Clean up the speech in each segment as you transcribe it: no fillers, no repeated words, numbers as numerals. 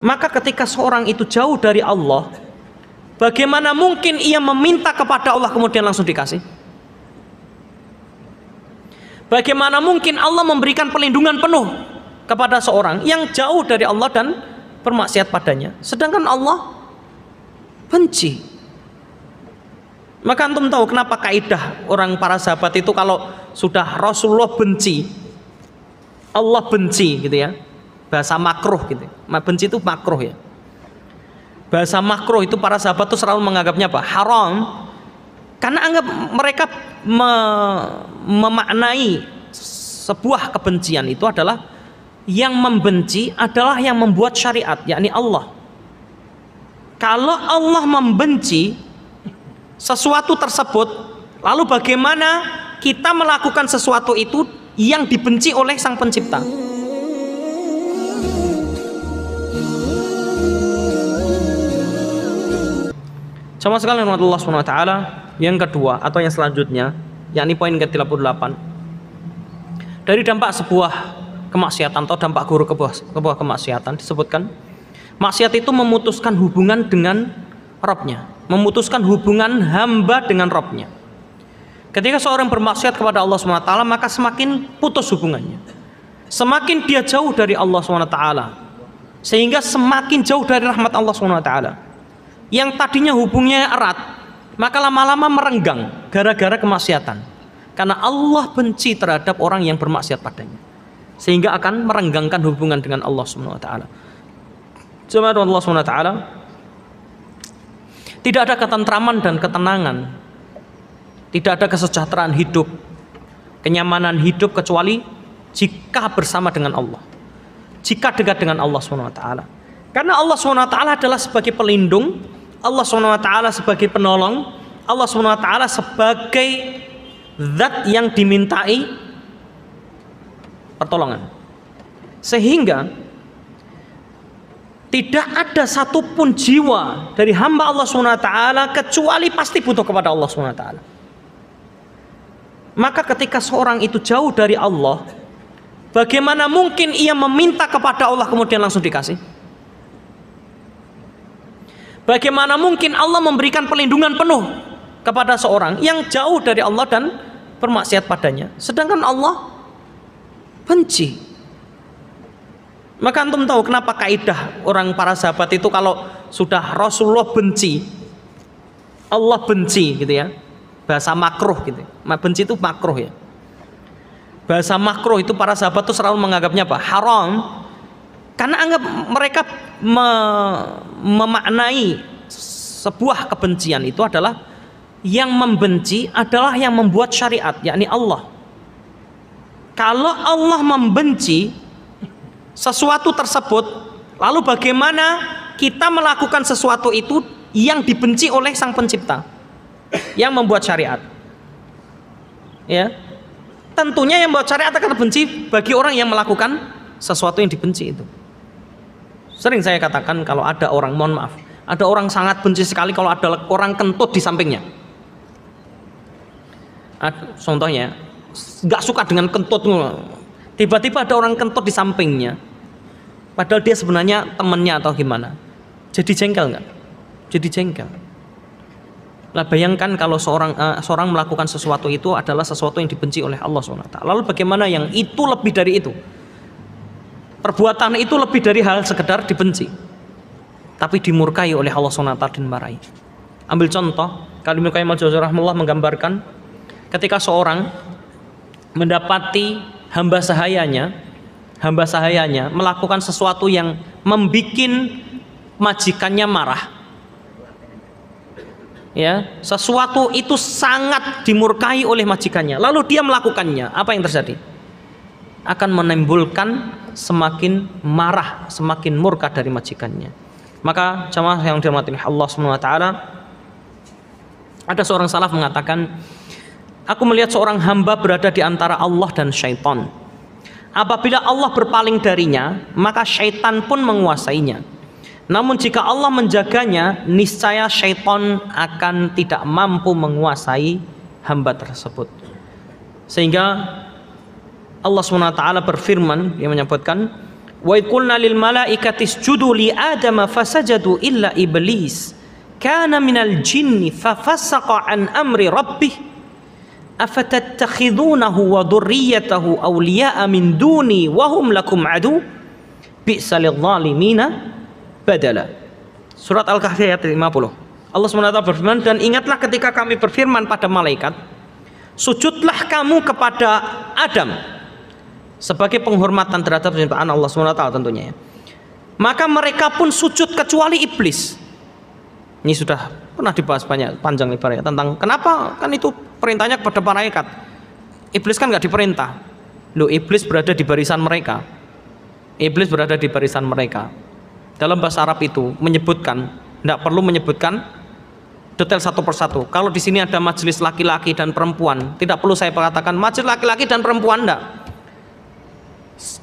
Maka ketika seorang itu jauh dari Allah, bagaimana mungkin ia meminta kepada Allah kemudian langsung dikasih? Bagaimana mungkin Allah memberikan perlindungan penuh kepada seorang yang jauh dari Allah dan bermaksiat padanya, sedangkan Allah benci? Maka antum tahu kenapa kaidah orang para sahabat itu kalau sudah Rasulullah benci, Allah benci gitu ya. Bahasa makruh gitu. Benci itu makruh ya. Bahasa makruh itu para sahabat itu selalu menganggapnya apa? Haram. Karena anggap mereka memaknai sebuah kebencian itu adalah yang membenci adalah yang membuat syariat, yakni Allah. Kalau Allah membenci sesuatu tersebut, lalu bagaimana kita melakukan sesuatu itu yang dibenci oleh Sang Pencipta? Sama sekali Allah SWT. Yang kedua atau yang selanjutnya, yakni poin ke-38, dari dampak sebuah kemaksiatan atau dampak buruk sebuah kemaksiatan disebutkan, maksiat itu memutuskan hubungan dengan Rabbnya, memutuskan hubungan hamba dengan Rabbnya. Ketika seorang bermaksiat kepada Allah SWT, maka semakin putus hubungannya, semakin dia jauh dari Allah SWT, sehingga semakin jauh dari rahmat Allah SWT. Yang tadinya hubungnya erat, maka lama-lama merenggang gara-gara kemaksiatan, karena Allah benci terhadap orang yang bermaksiat padanya, sehingga akan merenggangkan hubungan dengan Allah SWT. Jemaah Allah SWT, tidak ada ketentraman dan ketenangan, tidak ada kesejahteraan hidup, kenyamanan hidup kecuali jika bersama dengan Allah, jika dekat dengan Allah SWT. Karena Allah SWT adalah sebagai pelindung, Allah SWT sebagai penolong, Allah SWT sebagai zat yang dimintai pertolongan. Sehingga tidak ada satupun jiwa dari hamba Allah SWT kecuali pasti butuh kepada Allah SWT. Maka ketika seorang itu jauh dari Allah, bagaimana mungkin ia meminta kepada Allah kemudian langsung dikasih? Bagaimana mungkin Allah memberikan perlindungan penuh kepada seorang yang jauh dari Allah dan bermaksiat padanya, sedangkan Allah benci? Maka antum tahu kenapa kaidah orang para sahabat itu kalau sudah Rasulullah benci, Allah benci gitu ya. Bahasa makruh gitu. Benci itu makruh ya. Bahasa makruh itu para sahabat itu selalu menganggapnya apa? Haram. Karena anggap mereka memaknai sebuah kebencian itu adalah yang membenci adalah yang membuat syariat, yakni Allah. Kalau Allah membenci sesuatu tersebut, lalu bagaimana kita melakukan sesuatu itu yang dibenci oleh Sang Pencipta, yang membuat syariat? Ya, tentunya yang membuat syariat akan benci bagi orang yang melakukan sesuatu yang dibenci itu. Sering saya katakan kalau ada orang, mohon maaf, ada orang sangat benci sekali kalau ada orang kentut di sampingnya. Contohnya, nggak suka dengan kentut, tiba-tiba ada orang kentut di sampingnya, padahal dia sebenarnya temannya atau gimana. Jadi jengkel nggak? Jadi jengkel. Nah, bayangkan kalau seorang melakukan sesuatu itu adalah sesuatu yang dibenci oleh Allah SWT. Lalu bagaimana yang itu lebih dari itu? Perbuatan itu lebih dari hal sekedar dibenci, tapi dimurkai oleh Allah SWT dan dimarahi. Ambil contoh, kalau Ibnu Qayyim al-Jauziyah rahimahullah menggambarkan ketika seorang mendapati hamba sahayanya melakukan sesuatu yang membuat majikannya marah. Ya, sesuatu itu sangat dimurkai oleh majikannya, lalu dia melakukannya, apa yang terjadi? Akan menimbulkan semakin marah, semakin murka dari majikannya. Maka jamaah yang dirahmati Allah SWT, ada seorang salaf mengatakan, aku melihat seorang hamba berada di antara Allah dan syaitan. Apabila Allah berpaling darinya, maka syaitan pun menguasainya. Namun jika Allah menjaganya, niscaya syaitan akan tidak mampu menguasai hamba tersebut. Sehingga Allah SWT berfirman, yang menyebutkan, Wa idh qulna lil malaikati isjudu li adama fasajadu illa iblis kana minal jinni fafasaqa an amri rabbih afatattakhidunahu wa dhurriyyatahu awliya'a min duni wa hum lakum adu bi'sa lidh-dhalimina badala. Surat Al-Kahfi ayat 50. Allah SWT berfirman, dan ingatlah ketika kami berfirman pada malaikat, sujudlah kamu kepada Adam, sebagai penghormatan terhadap penciptaan Allah SWT tentunya ya. Maka mereka pun sujud kecuali iblis. Ini sudah pernah dibahas banyak panjang lebar ya tentang kenapa kan itu perintahnya kepada malaikat. Iblis kan nggak diperintah. Loh, iblis berada di barisan mereka. Iblis berada di barisan mereka. Dalam bahasa Arab itu menyebutkan, tidak perlu menyebutkan detail satu persatu. Kalau di sini ada majelis laki-laki dan perempuan, tidak perlu saya katakan majelis laki-laki dan perempuan, enggak.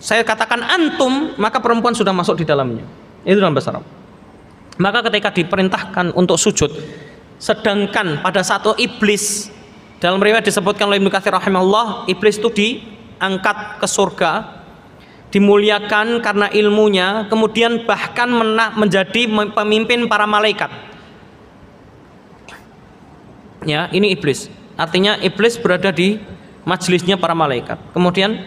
Saya katakan antum, maka perempuan sudah masuk di dalamnya. Itu dalam bahasa Arab. Maka ketika diperintahkan untuk sujud, sedangkan pada satu iblis, dalam riwayat disebutkan oleh Ibnu Katsir rahimahullah, iblis itu diangkat ke surga, dimuliakan karena ilmunya, kemudian bahkan menjadi pemimpin para malaikat. Ya, ini iblis. Artinya iblis berada di majelisnya para malaikat. Kemudian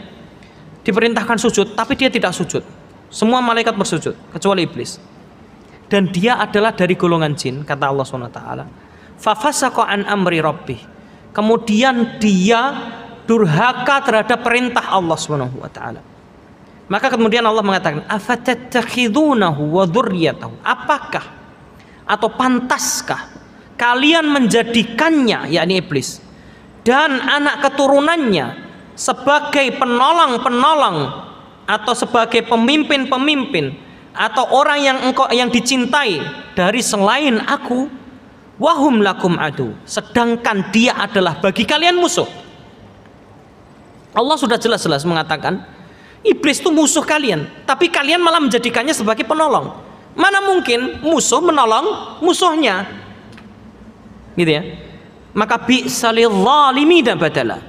diperintahkan sujud, tapi dia tidak sujud. Semua malaikat bersujud kecuali iblis. Dan dia adalah dari golongan jin, kata Allah SWT. Fafasaqa an amri rabbih. Kemudian dia durhaka terhadap perintah Allah SWT. Maka kemudian Allah mengatakan, afatattakhidunahu wa dzurriyyatahu. Apakah atau pantaskah kalian menjadikannya, yakni iblis, dan anak keturunannya sebagai penolong-penolong atau sebagai pemimpin-pemimpin atau orang yang dicintai dari selain aku, wahum lakum adu, sedangkan dia adalah bagi kalian musuh. Allah sudah jelas-jelas mengatakan iblis itu musuh kalian, tapi kalian malah menjadikannya sebagai penolong. Mana mungkin musuh menolong musuhnya, gitu ya. Maka bi'sa lidh-dhalimina badala.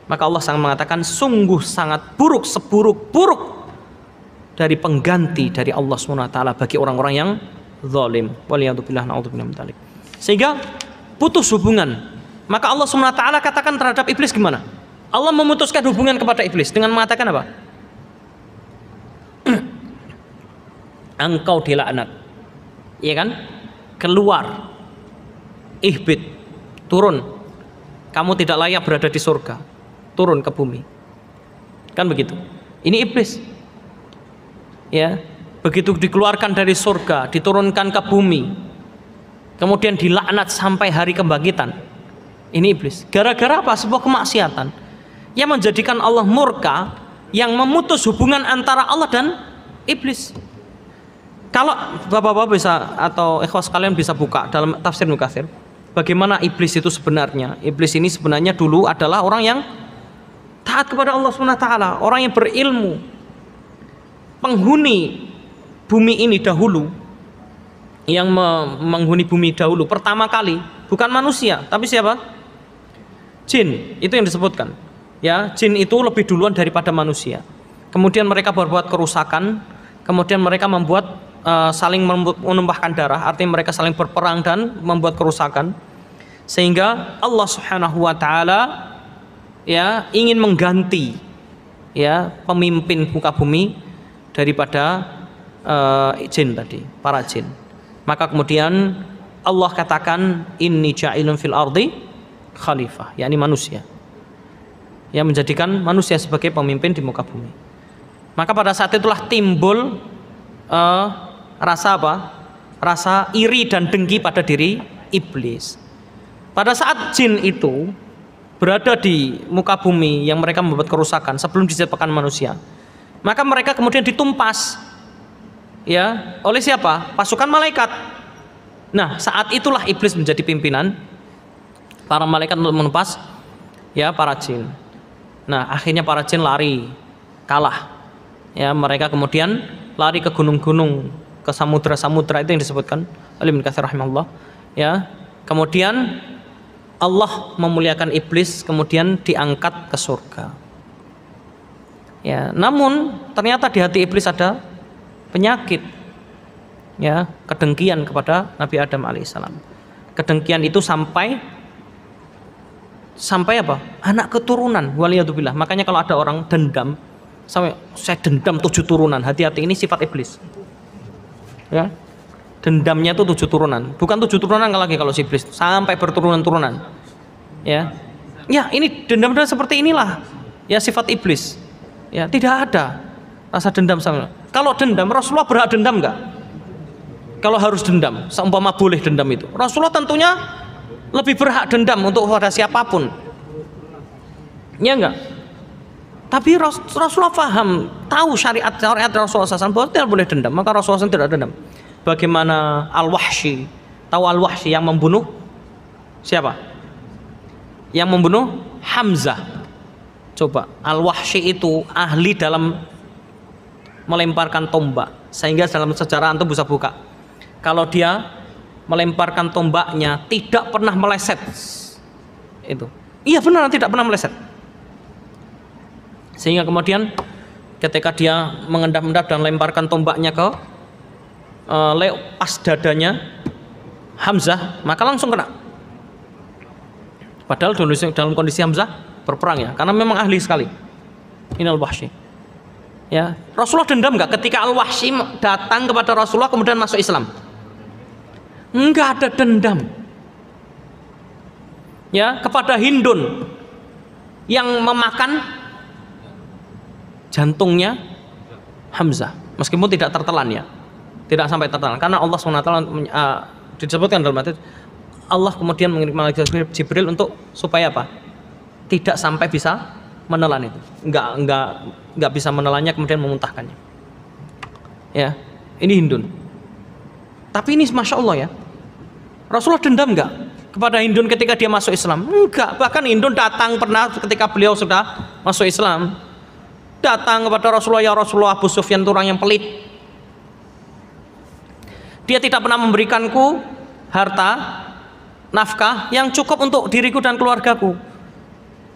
Maka Allah sangat mengatakan sungguh sangat buruk, seburuk-buruk dari pengganti dari Allah SWT bagi orang-orang yang zalim. Waliyadzubillah, na'udzubillah min dzalik. Sehingga putus hubungan. Maka Allah SWT katakan terhadap iblis gimana? Allah memutuskan hubungan kepada iblis dengan mengatakan apa? Engkau dilaknat, ya kan? Keluar, ihbit, turun. Kamu tidak layak berada di surga, turun ke bumi. Kan begitu. Ini iblis. Ya, begitu dikeluarkan dari surga, diturunkan ke bumi, kemudian dilaknat sampai hari kebangkitan. Ini iblis. Gara-gara apa? Sebuah kemaksiatan yang menjadikan Allah murka, yang memutus hubungan antara Allah dan iblis. Kalau bapak-bapak bisa atau ikhwas kalian bisa buka dalam tafsir Ibnu Katsir, bagaimana iblis itu sebenarnya. Iblis ini sebenarnya dulu adalah orang yang taat kepada Allah SWT, orang yang berilmu, penghuni bumi ini dahulu, yang menghuni bumi dahulu pertama kali bukan manusia tapi siapa? Jin. Itu yang disebutkan. Ya, jin itu lebih duluan daripada manusia. Kemudian mereka berbuat kerusakan, kemudian mereka membuat saling menumpahkan darah, artinya mereka saling berperang dan membuat kerusakan, sehingga Allah Subhanahu wa taala ya ingin mengganti ya pemimpin muka bumi daripada jin tadi, para jin. Maka kemudian Allah katakan inni ja'ilun fil ardi khalifah, yakni manusia, yang menjadikan manusia sebagai pemimpin di muka bumi. Maka pada saat itulah timbul rasa apa? Rasa iri dan dengki pada diri iblis. Pada saat jin itu berada di muka bumi yang mereka membuat kerusakan sebelum diciptakan manusia, maka mereka kemudian ditumpas ya oleh siapa? Pasukan malaikat. Nah, saat itulah iblis menjadi pimpinan para malaikat untuk menumpas ya para jin. Nah, akhirnya para jin lari, kalah. Ya, mereka kemudian lari ke gunung-gunung, ke samudra-samudra, itu yang disebutkan oleh Ibnu Katsir rahimahullah. Ya, kemudian Allah memuliakan iblis, kemudian diangkat ke surga. Ya, namun ternyata di hati iblis ada penyakit, ya, kedengkian kepada Nabi Adam alaihissalam. Kedengkian itu sampai apa? Anak keturunan, waliyadzubillah. Makanya kalau ada orang dendam, sampai saya dendam 7 turunan, hati-hati, ini sifat iblis. Ya, dendamnya itu 7 turunan, bukan 7 turunan lagi kalau si iblis, sampai berturunan-turunan. Ya, ini dendam seperti inilah, ya sifat iblis. Ya, tidak ada rasa dendam sama. Kalau dendam, Rasulullah berhak dendam nggak? Kalau harus dendam, seumpama boleh dendam itu, Rasulullah tentunya lebih berhak dendam untuk pada siapapun. Ya enggak? Tapi Rasulullah paham, tahu syariat Rasulullah SAW bahwa tidak boleh dendam, maka Rasulullah SAW tidak dendam. Bagaimana Al-Wahsy? Tahu Al-Wahsy yang membunuh siapa? Yang membunuh Hamzah. Coba, Al-Wahsy itu ahli dalam melemparkan tombak, sehingga dalam sejarah antum bisa buka. Kalau dia melemparkan tombaknya tidak pernah meleset. Itu. Iya benar, tidak pernah meleset. Sehingga kemudian ketika dia mengendap-endap dan lemparkan tombaknya ke pas dadanya Hamzah, maka langsung kena. Padahal dalam kondisi Hamzah berperang, ya, karena memang ahli sekali. Ini Al-Wahsy. Ya, Rasulullah dendam nggak ketika Al-Wahsy datang kepada Rasulullah kemudian masuk Islam? Enggak ada dendam. Ya, kepada Hindun yang memakan jantungnya Hamzah, meskipun tidak tertelan, ya, tidak sampai tertelan, karena Allah SWT disebutkan dalam hadis, Allah kemudian mengirim malaikat Jibril untuk supaya apa? Tidak sampai bisa menelan itu, enggak bisa menelannya kemudian memuntahkannya. Ya, ini Hindun. Tapi ini masya Allah, ya, Rasulullah dendam enggak kepada Hindun ketika dia masuk Islam? Enggak, bahkan Hindun datang pernah ketika beliau sudah masuk Islam, datang kepada Rasulullah, ya Rasulullah, Abu Sufyan itu orang yang pelit. Dia tidak pernah memberikanku harta, nafkah yang cukup untuk diriku dan keluargaku.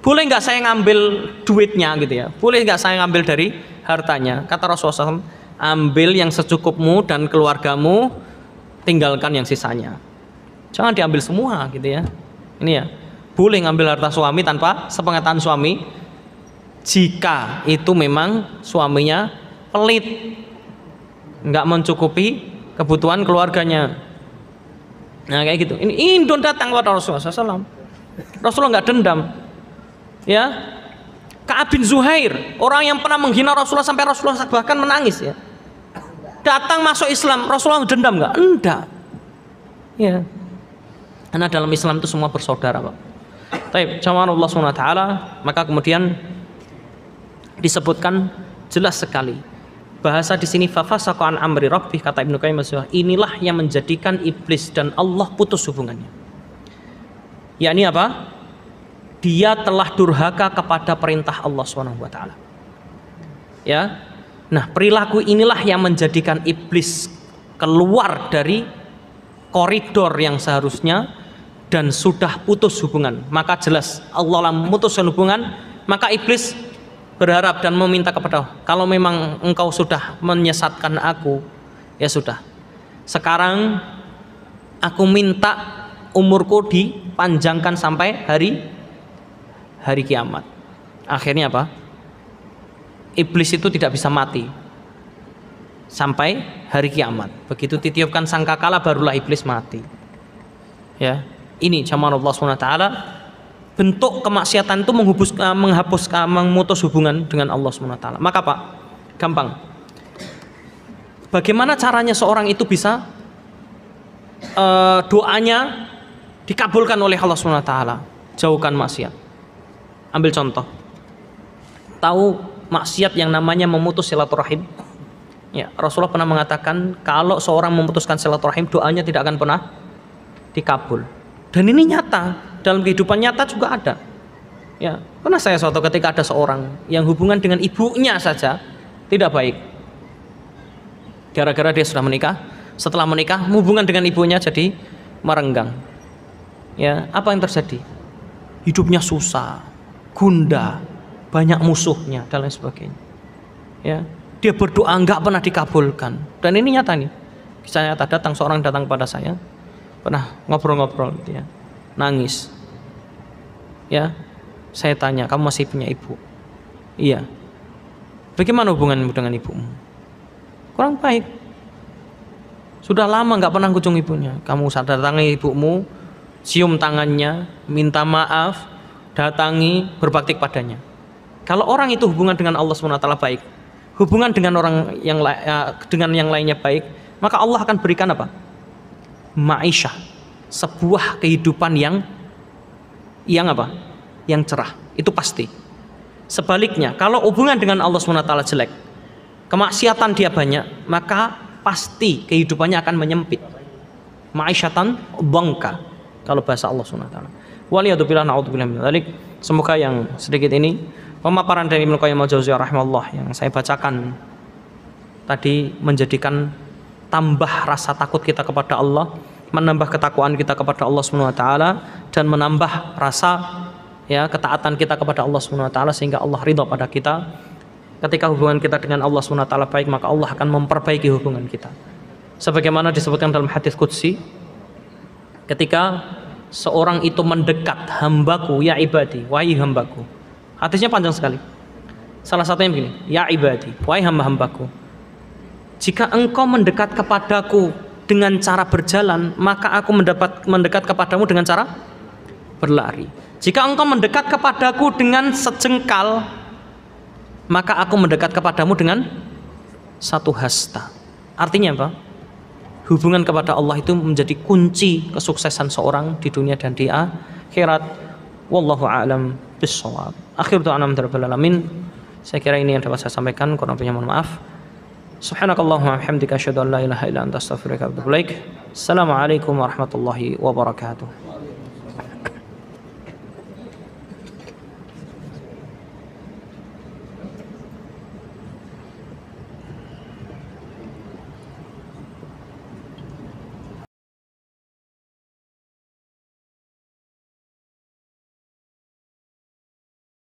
Boleh nggak saya ngambil duitnya gitu, ya? Boleh nggak saya ngambil dari hartanya? Kata Rasulullah SAW, ambil yang secukupmu dan keluargamu, tinggalkan yang sisanya. Jangan diambil semua gitu, ya. Ini, ya, boleh ngambil harta suami tanpa sepengetahuan suami jika itu memang suaminya pelit, nggak mencukupi kebutuhan keluarganya. Nah kayak gitu. Ini Hindun datang kepada Rasulullah SAW. Rasulullah nggak dendam. Ya, Ka'ab bin Zuhair, orang yang pernah menghina Rasulullah sampai Rasulullah bahkan menangis, ya, datang masuk Islam, Rasulullah dendam nggak? Enggak. Ya, karena dalam Islam itu semua bersaudara, Pak. Baik, jamaah Allah SWT, maka kemudian disebutkan jelas sekali bahasa di sini, fafasaqa an amri rabbih, kata Ibnu Qayyim, inilah yang menjadikan iblis dan Allah putus hubungannya. Yakni apa? Dia telah durhaka kepada perintah Allah SWT. Ya, nah perilaku inilah yang menjadikan iblis keluar dari koridor yang seharusnya dan sudah putus hubungan. Maka jelas Allah lah memutuskan hubungan, maka iblis berharap dan meminta kepada, kalau memang engkau sudah menyesatkan aku, ya sudah, sekarang aku minta umurku dipanjangkan sampai hari kiamat. Akhirnya apa? Iblis itu tidak bisa mati sampai hari kiamat. Begitu ditiupkan sangkakala barulah iblis mati. Ya, ini jamaah Allah SWT, bentuk kemaksiatan itu memutus hubungan dengan Allah SWT. Maka Pak, gampang. Bagaimana caranya seorang itu bisa doanya dikabulkan oleh Allah SWT? Jauhkan maksiat. Ambil contoh. Tahu maksiat yang namanya memutus silaturahim? Ya, Rasulullah pernah mengatakan kalau seorang memutuskan silaturahim, doanya tidak akan pernah dikabul. Dan ini nyata, dalam kehidupan nyata juga ada. Ya, pernah saya suatu ketika ada seorang yang hubungan dengan ibunya saja tidak baik. Gara-gara dia sudah menikah, setelah menikah hubungan dengan ibunya jadi merenggang. Ya, apa yang terjadi? Hidupnya susah, gundah, banyak musuhnya dan lain sebagainya. Ya, dia berdoa nggak pernah dikabulkan. Dan ini nyata nih. Kisah nyata, seorang datang pada saya, pernah ngobrol-ngobrol gitu ya, nangis. Ya, saya tanya, kamu masih punya ibu? Iya. Bagaimana hubunganmu dengan ibumu? Kurang baik. Sudah lama nggak pernah kunjung ibunya. Kamu datangi ibumu, cium tangannya, minta maaf, datangi, berbakti padanya. Kalau orang itu hubungan dengan Allah SWT baik, hubungan dengan orang dengan yang lainnya baik, maka Allah akan berikan apa? Ma'isyah, sebuah kehidupan yang apa? Yang cerah. Itu pasti. Sebaliknya, kalau hubungan dengan Allah SWT jelek, kemaksiatan dia banyak, maka pasti kehidupannya akan menyempit. Ma'isyatan dhanka, kalau bahasa Allah SWT. Waliyadzubillah na'udzubillah min dzalik. Semoga yang sedikit ini pemaparan dari Ibnu Qayyim al-Jauziyah rahimahullah yang saya bacakan tadi menjadikan tambah rasa takut kita kepada Allah, menambah ketakwaan kita kepada Allah Subhanahu wa taala, dan menambah rasa ya ketaatan kita kepada Allah Subhanahu wa taala sehingga Allah ridha pada kita. Ketika hubungan kita dengan Allah Subhanahu wa taala baik, maka Allah akan memperbaiki hubungan kita. Sebagaimana disebutkan dalam hadis qudsi, ketika seorang itu mendekat, hambaku ya ibadi, wahai hambaku. Hadisnya panjang sekali. Salah satunya begini, ya ibadi, wahai hamba-hambaku, jika engkau mendekat kepadaku dengan cara berjalan, maka aku mendekat kepadamu dengan cara berlari. Jika engkau mendekat kepadaku dengan sejengkal, maka aku mendekat kepadamu dengan satu hasta. Artinya apa? Hubungan kepada Allah itu menjadi kunci kesuksesan seorang di dunia dan di akhirat. Wallahu a'lam bishawab. Akhir doa rabbil alamin. Saya kira ini yang dapat saya sampaikan, kurang lebihnya mohon maaf. Subhanakallahumma wa bihamdika asyhadu an la ilaha illa anta astaghfiruka wa atubu ilaik. Assalamualaikum warahmatullahi wabarakatuh.